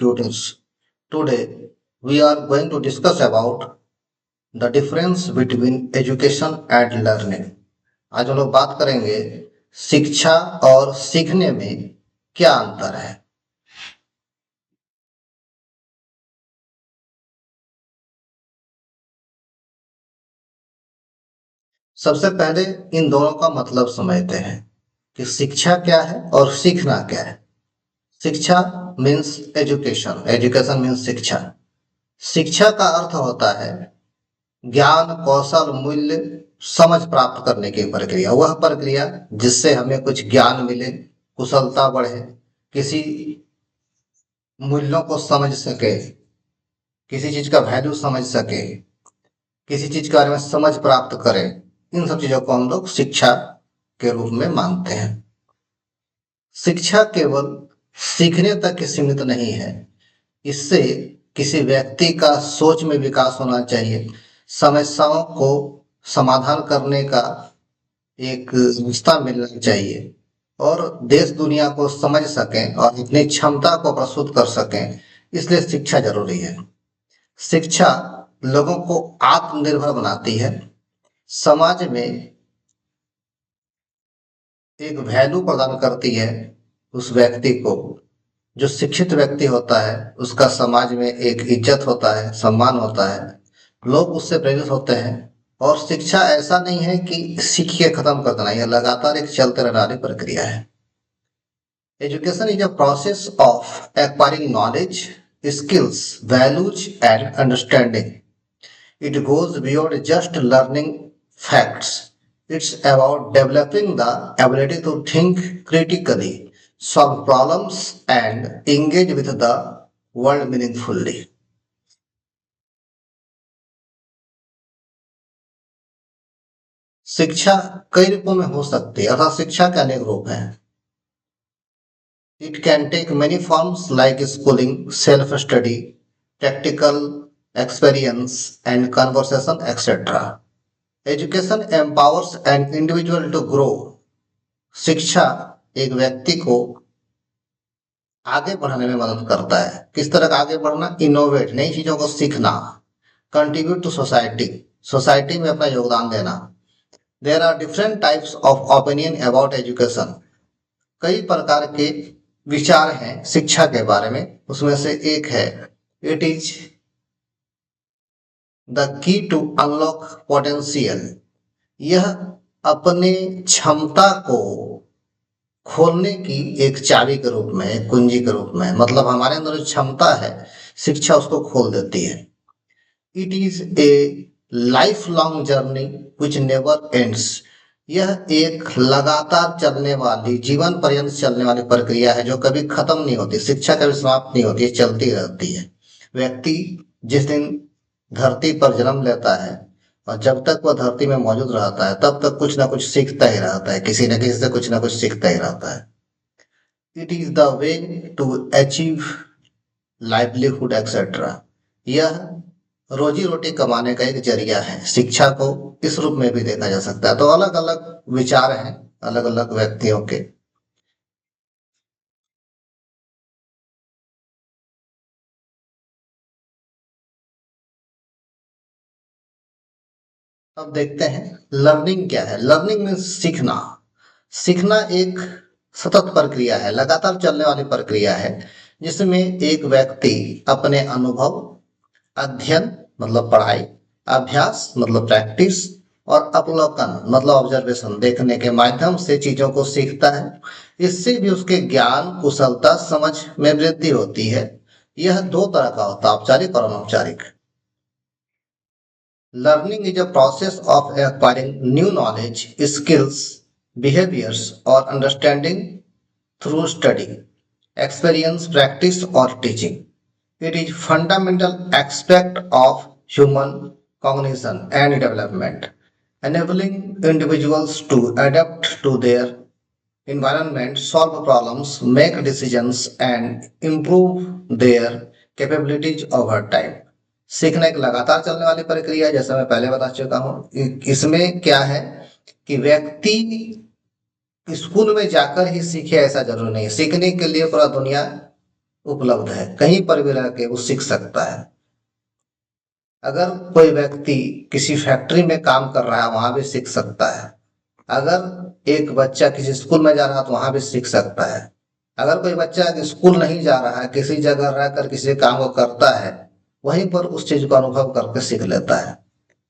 tutors. Today we are going to discuss about the difference between education and learning. आज हम लोग बात करेंगे शिक्षा और सीखने में क्या अंतर है। सबसे पहले इन दोनों का मतलब समझते हैं कि शिक्षा क्या है और सीखना क्या है। शिक्षा मीन्स एजुकेशन, एजुकेशन मीन्स शिक्षा। शिक्षा का अर्थ होता है ज्ञान, कौशल, मूल्य, समझ प्राप्त करने की प्रक्रिया, वह प्रक्रिया जिससे हमें कुछ ज्ञान मिले, कुशलता बढ़े, किसी मूल्यों को समझ सके, किसी चीज का वैल्यू समझ सके, किसी चीज के बारे में समझ प्राप्त करें। इन सब चीजों को हम लोग शिक्षा के रूप में मानते हैं। शिक्षा केवल सीखने तक ही सीमित नहीं है, इससे किसी व्यक्ति का सोच में विकास होना चाहिए, समस्याओं को समाधान करने का एक रास्ता मिलना चाहिए और देश दुनिया को समझ सकें और अपनी क्षमता को प्रस्तुत कर सकें। इसलिए शिक्षा जरूरी है। शिक्षा लोगों को आत्मनिर्भर बनाती है, समाज में एक वैल्यू प्रदान करती है उस व्यक्ति को। जो शिक्षित व्यक्ति होता है उसका समाज में एक इज्जत होता है, सम्मान होता है, लोग उससे प्रेरित होते हैं। और शिक्षा ऐसा नहीं है कि सीख के खत्म कर देना, यह लगातार एक चलते रहने वाली प्रक्रिया है। Education is a process of acquiring knowledge, skills, values and understanding. It goes beyond just learning facts. It's about developing the ability to think critically, solve problems, and engage with the world meaningfully. शिक्षा कई रूपों में हो सकती है, अर्थात शिक्षा के अनेक रूप हैं। It can take many forms like schooling, self-study, practical experience, and conversation, etc. Education empowers an individual to grow. शिक्षा एक व्यक्ति को आगे बढ़ने में मदद करता है। किस तरह का आगे बढ़ना? इनोवेट, नई चीजों को सीखना, कंट्रीब्यूट टू सोसाइटी, सोसाइटी में अपना योगदान देना। There are different types of opinion about education. कई प्रकार के विचार हैं शिक्षा के बारे में। उसमें से एक है it is the key to unlock potential. यह अपने क्षमता को खोलने की एक चाबी के रूप में, एक कुंजी के रूप में, मतलब हमारे अंदर जो क्षमता है शिक्षा उसको खोल देती है। It is a life long journey which never ends. यह एक लगातार चलने वाली, जीवन पर्यंत चलने वाली प्रक्रिया है जो कभी खत्म नहीं होती। शिक्षा कभी समाप्त नहीं होती, चलती रहती है। व्यक्ति जिस दिन धरती पर जन्म लेता है और जब तक वह धरती में मौजूद रहता है तब तक कुछ ना कुछ सीखता ही रहता है, किसी न किसी से कुछ ना कुछ सीखता ही रहता है। It is the way to achieve livelihood etcetera. यह रोजी रोटी कमाने का एक जरिया है। शिक्षा को इस रूप में भी देखा जा सकता है। तो अलग अलग विचार हैं अलग अलग व्यक्तियों के। अब देखते हैं लर्निंग क्या है। लर्निंग मीन्स सीखना। सीखना एक सतत प्रक्रिया है, लगातार चलने वाली प्रक्रिया है, जिसमें एक व्यक्ति अपने अनुभव, अध्ययन मतलब पढ़ाई, अभ्यास मतलब प्रैक्टिस और अवलोकन मतलब ऑब्जर्वेशन, देखने के माध्यम से चीजों को सीखता है। इससे भी उसके ज्ञान, कुशलता, समझ में वृद्धि होती है। यह दो तरह का होता है, औपचारिक और अनौपचारिक। Learning is a process of acquiring new knowledge, skills, behaviors, or understanding through study, experience, practice, or teaching. It is fundamental aspect of human cognition and development, enabling individuals to adapt to their environment, solve problems, make decisions, and improve their capabilities over time. सीखना एक लगातार चलने वाली प्रक्रिया है, जैसा मैं पहले बता चुका हूं। इसमें क्या है कि व्यक्ति स्कूल में जाकर ही सीखे ऐसा जरूरी नहीं। सीखने के लिए पूरा दुनिया उपलब्ध है, कहीं पर भी रह के वो सीख सकता है। अगर कोई व्यक्ति किसी फैक्ट्री में काम कर रहा है वहां भी सीख सकता है। अगर एक बच्चा किसी स्कूल में जा रहा है तो वहां भी सीख सकता है। अगर कोई बच्चा स्कूल नहीं जा रहा है, किसी जगह रहकर किसी काम को करता है, वहीं पर उस चीज को अनुभव करके सीख लेता है।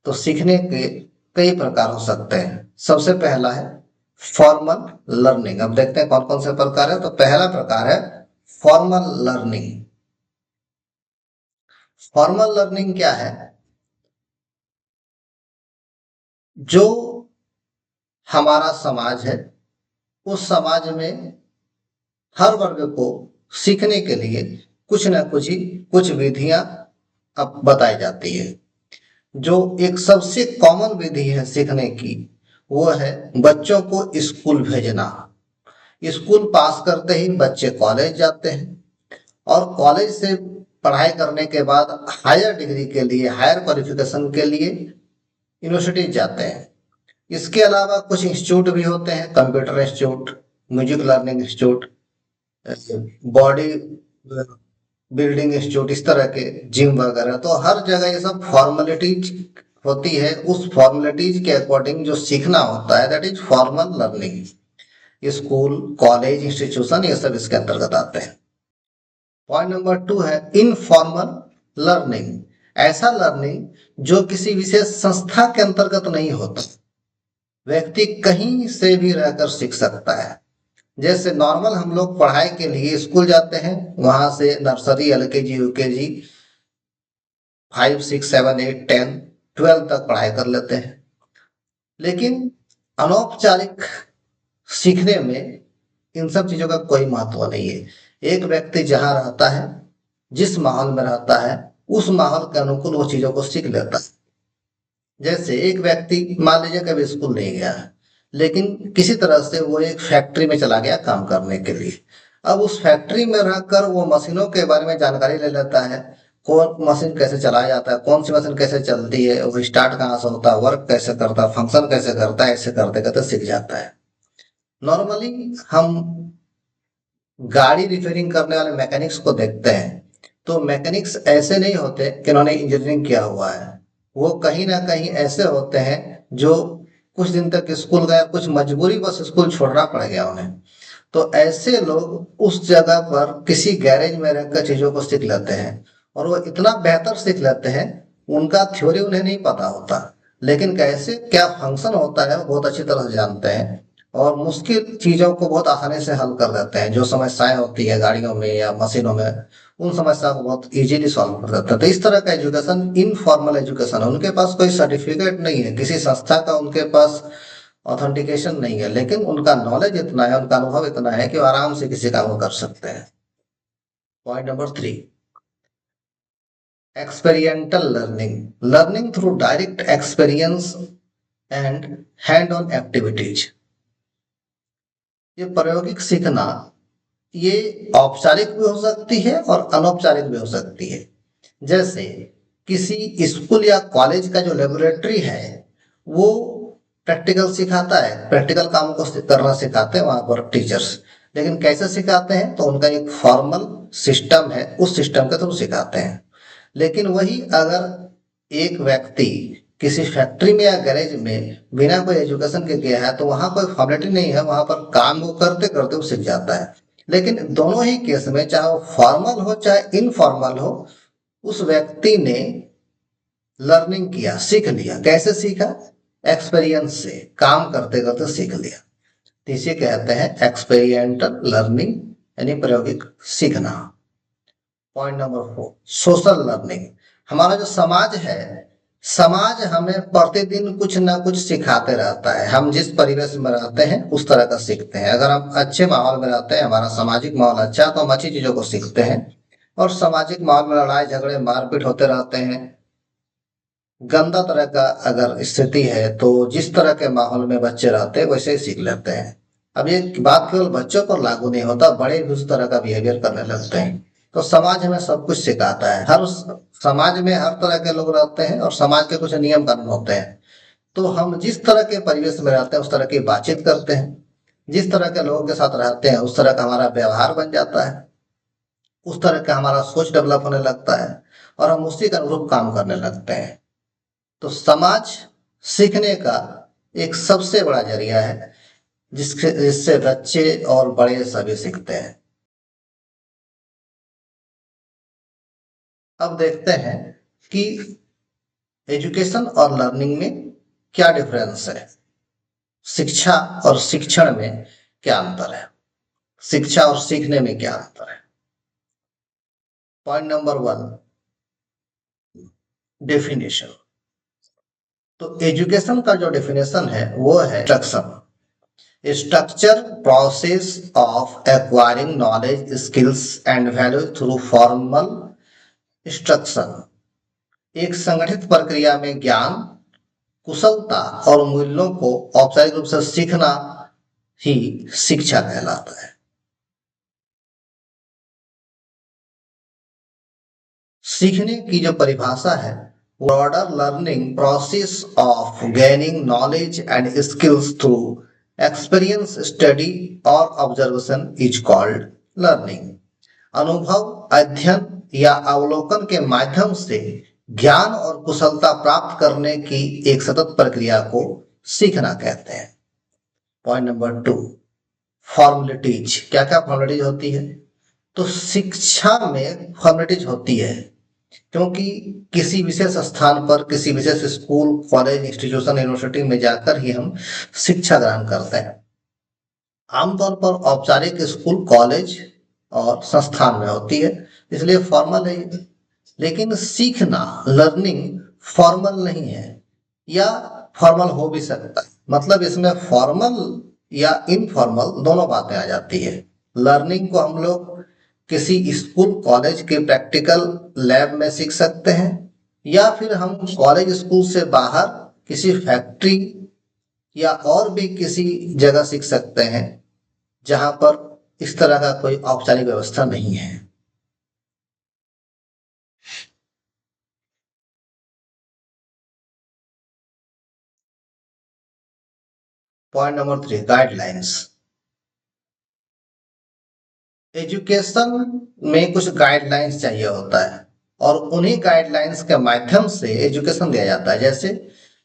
तो सीखने के कई प्रकार हो सकते हैं। सबसे पहला है फॉर्मल लर्निंग। अब देखते हैं कौन कौन से प्रकार है। तो पहला प्रकार है फॉर्मल लर्निंग। फॉर्मल लर्निंग क्या है? जो हमारा समाज है, उस समाज में हर वर्ग को सीखने के लिए कुछ न कुछ विधियां अब बताई जाती है। जो एक सबसे कॉमन विधि है सीखने की, वो है बच्चों को स्कूल भेजना। स्कूल पास करते ही बच्चे कॉलेज जाते हैं और कॉलेज से पढ़ाई करने के बाद हायर डिग्री के लिए, हायर क्वालिफिकेशन के लिए यूनिवर्सिटी जाते हैं। इसके अलावा कुछ इंस्टीट्यूट भी होते हैं, computer institute, music learning institute, body building institute, इस तरह के जिम वगैरह। तो हर जगह ये सब फॉर्मेलिटीज होती है। उस फॉर्मेलिटीज के अकॉर्डिंग जो सीखना होता है, that is formal learning. School, college, institution, ये सब इसके अंतर्गत आते हैं। पॉइंट नंबर 2 है इनफॉर्मल लर्निंग। ऐसा लर्निंग जो किसी विशेष संस्था के अंतर्गत नहीं होता, व्यक्ति कहीं से भी रहकर सीख सकता है। जैसे नॉर्मल हम लोग पढ़ाई के लिए स्कूल जाते हैं, वहां से नर्सरी, एलकेजी, यूकेजी, 5, 6, 7, 8, 10, 12 तक पढ़ाई कर लेते हैं। लेकिन अनौपचारिक सीखने में इन सब चीजों का कोई महत्व नहीं है। एक व्यक्ति जहां रहता है, जिस माहौल में रहता है, उस माहौल के अनुकूल वो चीजों को सीख लेता है। जैसे एक व्यक्ति मान लीजिए कभी स्कूल नहीं गया है, लेकिन किसी तरह से वो एक फैक्ट्री में चला गया काम करने के लिए। अब उस फैक्ट्री में रहकर वो मशीनों के बारे में जानकारी ले लेता है। कौन मशीन कैसे चलाया जाता है, कौन सी मशीन कैसे चलती है, वो स्टार्ट कहाँ से होता है, वर्क कैसे करता है, फंक्शन कैसे करता है, ऐसे करते करते सीख जाता है। नॉर्मली हम गाड़ी रिपेयरिंग करने वाले मैकेनिक्स को देखते हैं, तो मैकेनिक्स ऐसे नहीं होते कि उन्होंने इंजीनियरिंग किया हुआ है। वो कहीं ना कहीं ऐसे होते हैं जो कुछ दिन तक स्कूल गए, कुछ मजबूरी बस स्कूल छोड़ना पड़ गया उन्हें। तो ऐसे लोग उस जगह पर किसी गैरेज में रहकर चीजों को सीख लेते हैं, और वो इतना बेहतर सीख लेते हैं, उनका थ्योरी उन्हें नहीं पता होता, लेकिन कैसे क्या फंक्शन होता है वो बहुत अच्छी तरह से जानते हैं, और मुश्किल चीजों को बहुत आसानी से हल कर देते हैं। जो समस्याएं होती है गाड़ियों में या मशीनों में, उन समस्या को बहुत इजीली सॉल्व कर देते हैं। तो इस तरह का एजुकेशन इनफॉर्मल एजुकेशन है। उनके पास कोई सर्टिफिकेट नहीं है, किसी संस्था का उनके पास ऑथेंटिकेशन नहीं है, लेकिन उनका नॉलेज इतना है, उनका अनुभव इतना है कि वो आराम से किसी काम को कर सकते हैं। Point number 3, experiential learning. Learning through direct experience and hand on activities. ये प्रायोगिक सीखना, ये औपचारिक भी हो सकती है और अनौपचारिक भी हो सकती है। जैसे किसी स्कूल या कॉलेज का जो लेबोरेटरी है, वो प्रैक्टिकल सिखाता है, प्रैक्टिकल कामों को करना सिखाते हैं वहां पर टीचर्स। लेकिन कैसे सिखाते हैं? तो उनका एक फॉर्मल सिस्टम है, उस सिस्टम के थ्रू सिखाते हैं। लेकिन वही अगर एक व्यक्ति किसी फैक्ट्री में या गैरेज में बिना कोई एजुकेशन के गया है, तो वहां कोई फॉर्मेलिटी नहीं है, वहां पर काम वो करते करते वो सीख जाता है। लेकिन दोनों ही केस में, चाहे वो फॉर्मल हो चाहे इनफॉर्मल हो, उस व्यक्ति ने लर्निंग किया, सीख लिया। कैसे सीखा? एक्सपीरियंस से, काम करते करते सीख लिया। तो इसे कहते हैं एक्सपेरिएंटल लर्निंग, यानी प्रायोगिक सीखना। Point number 4, social learning. हमारा जो समाज है, समाज हमें प्रतिदिन कुछ ना कुछ सिखाते रहता है। हम जिस परिवेश में रहते हैं उस तरह का सीखते हैं। अगर हम अच्छे माहौल में रहते हैं, हमारा सामाजिक माहौल अच्छा है, तो हम अच्छी चीजों को सीखते हैं। और सामाजिक माहौल में लड़ाई झगड़े मारपीट होते रहते हैं, गंदा तरह का अगर स्थिति है, तो जिस तरह के माहौल में बच्चे रहते हैं वैसे ही सीख लेते हैं। अब ये बात केवल बच्चों पर लागू नहीं होता, बड़े भी उस तरह का बिहेवियर करने लगते हैं। तो समाज हमें सब कुछ सिखाता है। हर समाज में हर तरह के लोग रहते हैं और समाज के कुछ नियम कानून होते हैं। तो हम जिस तरह के परिवेश में रहते हैं उस तरह की बातचीत करते हैं, जिस तरह के लोगों के साथ रहते हैं उस तरह का हमारा व्यवहार बन जाता है। उस तरह का हमारा सोच डेवलप होने लगता है और हम उसी के अनुरूप काम करने लगते हैं। तो समाज सीखने का एक सबसे बड़ा जरिया है जिससे बच्चे और बड़े सभी सीखते हैं। अब देखते हैं कि एजुकेशन और लर्निंग में क्या डिफरेंस है, शिक्षा और शिक्षण में क्या अंतर है, शिक्षा और सीखने में क्या अंतर है। Point number 1, definition. तो एजुकेशन का जो डेफिनेशन है वो है instruction, structure process of acquiring knowledge skills and value through formal instruction. एक संगठित प्रक्रिया में ज्ञान, कुशलता और मूल्यों को औपचारिक रूप से सीखना ही शिक्षा कहलाता है। सीखने की जो परिभाषा है, broader learning process of gaining knowledge and skills through experience, study और ऑब्जर्वेशन इज कॉल्ड लर्निंग। अनुभव, अध्ययन या अवलोकन के माध्यम से ज्ञान और कुशलता प्राप्त करने की एक सतत प्रक्रिया को सीखना कहते हैं। Point number 2, formalities. क्या क्या फॉर्मेलिटीज होती है? तो शिक्षा में फॉर्मेलिटीज होती है क्योंकि किसी विशेष स्थान पर, किसी विशेष स्कूल, कॉलेज, इंस्टीट्यूशन, यूनिवर्सिटी में जाकर ही हम शिक्षा ग्रहण करते हैं। आमतौर पर औपचारिक स्कूल, कॉलेज और संस्थान में होती है, इसलिए फॉर्मल है। लेकिन सीखना, लर्निंग फॉर्मल नहीं है या फॉर्मल हो भी सकता है। मतलब इसमें फॉर्मल या इनफॉर्मल दोनों बातें आ जाती है। लर्निंग को हम लोग किसी स्कूल, कॉलेज के प्रैक्टिकल लैब में सीख सकते हैं या फिर हम कॉलेज, स्कूल से बाहर किसी फैक्ट्री या और भी किसी जगह सीख सकते हैं जहां पर इस तरह का कोई औपचारिक व्यवस्था नहीं है। Point number 3, guidelines. एजुकेशन में कुछ गाइडलाइंस चाहिए होता है और उन्हीं गाइडलाइंस के माध्यम से एजुकेशन दिया जाता है। जैसे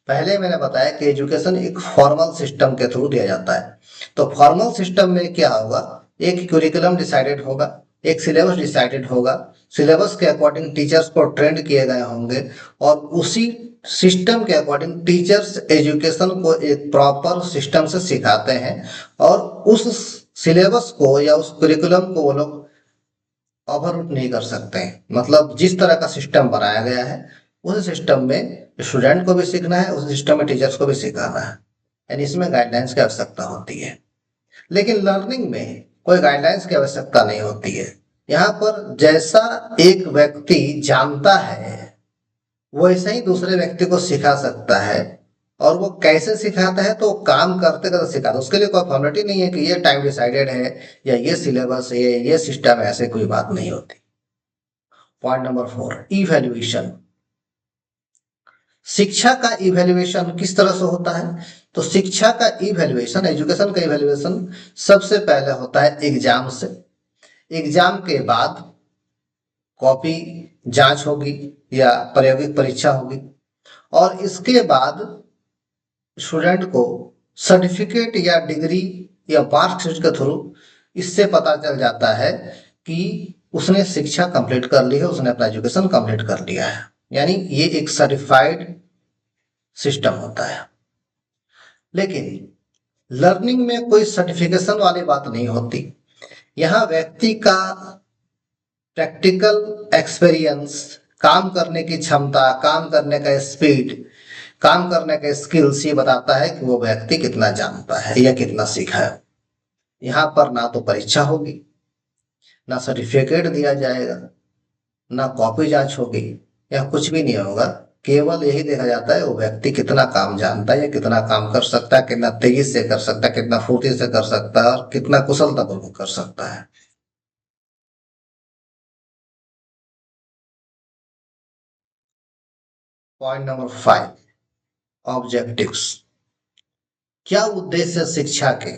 पहले मैंने बताया कि एजुकेशन एक फॉर्मल सिस्टम के थ्रू दिया जाता है। तो फॉर्मल सिस्टम में क्या होगा, एक क्यूरिकुलम डिसाइडेड होगा, एक सिलेबस डिसाइडेड होगा, सिलेबस के अकॉर्डिंग टीचर्स को ट्रेंड किए गए होंगे और उसी सिस्टम के अकॉर्डिंग टीचर्स एजुकेशन को एक प्रॉपर सिस्टम से सिखाते हैं और उस सिलेबस को या उस करिकुलम को वो लोग ओवरलुक नहीं कर सकते हैं। मतलब जिस तरह का सिस्टम बनाया गया है उस सिस्टम में स्टूडेंट को भी सीखना है, उस सिस्टम में टीचर्स को भी सिखाना है, यानी इसमें गाइडलाइंस की आवश्यकता होती है। लेकिन लर्निंग में कोई गाइडलाइंस की आवश्यकता नहीं होती है। यहाँ पर जैसा एक व्यक्ति जानता है वैसे ही दूसरे व्यक्ति को सिखा सकता है और वो कैसे सिखाता है, तो काम करते करते सिखाता है। उसके लिए कोई फॉर्मेलिटी नहीं है कि ये टाइम डिसाइडेड है या ये सिलेबस है, ये सिस्टम है, ऐसे कोई बात नहीं होती। Point number 4, evaluation. शिक्षा का इवैल्यूएशन किस तरह से होता है? तो शिक्षा का इवैल्यूएशन, एजुकेशन का इवैल्यूएशन सबसे पहले होता है एग्जाम से। एग्जाम के बाद कॉपी जांच होगी या प्रायोगिक परीक्षा होगी और इसके बाद स्टूडेंट को सर्टिफिकेट या डिग्री या मार्कशीट के थ्रू इससे पता चल जाता है कि उसने शिक्षा कंप्लीट कर ली है, उसने अपना एजुकेशन कंप्लीट कर लिया है। यानी ये एक सर्टिफाइड सिस्टम होता है। लेकिन लर्निंग में कोई सर्टिफिकेशन वाली बात नहीं होती। यहाँ व्यक्ति का प्रैक्टिकल एक्सपीरियंस, काम करने की क्षमता, काम करने का स्पीड, काम करने का स्किल्स ये बताता है कि वो व्यक्ति कितना जानता है या कितना सीखा है। यहाँ पर ना तो परीक्षा होगी, ना सर्टिफिकेट दिया जाएगा, ना कॉपी जांच होगी या कुछ भी नहीं होगा। केवल यही देखा जाता है वो व्यक्ति कितना काम जानता है या कितना काम कर सकता है, कितना तेजी से कर सकता है, कितना फुर्ती से कर सकता है और कितना कुशलतापूर्वक कर सकता है। Point number 5, objectives. क्या उद्देश्य है शिक्षा के?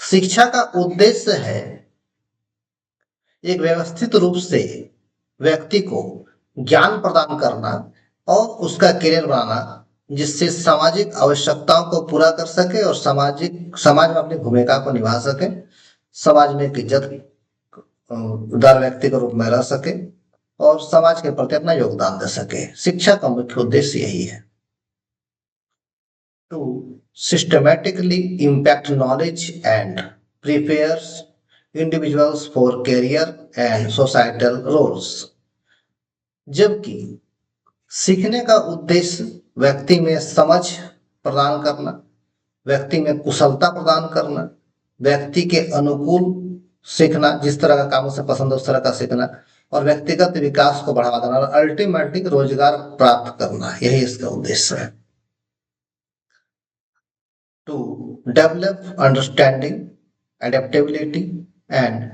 शिक्षा का उद्देश्य है एक व्यवस्थित रूप से व्यक्ति को ज्ञान प्रदान करना और उसका करियर बनाना, जिससे सामाजिक आवश्यकताओं को पूरा कर सके और समाज में अपनी भूमिका को निभा सके, समाज में एक दार व्यक्ति के रूप में रह सके और समाज के प्रति अपना योगदान दे सके। शिक्षा का मुख्य उद्देश्य यही है, to systematically impact knowledge and prepares individuals for career and societal roles. जबकि सीखने का उद्देश्य व्यक्ति में समझ प्रदान करना, व्यक्ति में कुशलता प्रदान करना, व्यक्ति के अनुकूल सीखना, जिस तरह का काम उसे पसंद है उस तरह का सीखना, और व्यक्तिगत विकास को बढ़ावा देना और अल्टीमेटली रोजगार प्राप्त करना, यही इसका उद्देश्य है। To develop understanding, adaptability and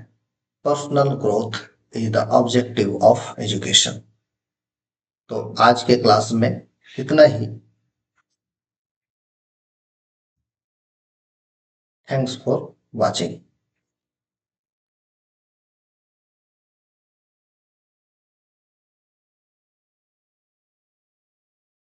personal growth is the objective of education. तो आज के क्लास में इतना ही। Thanks for watching.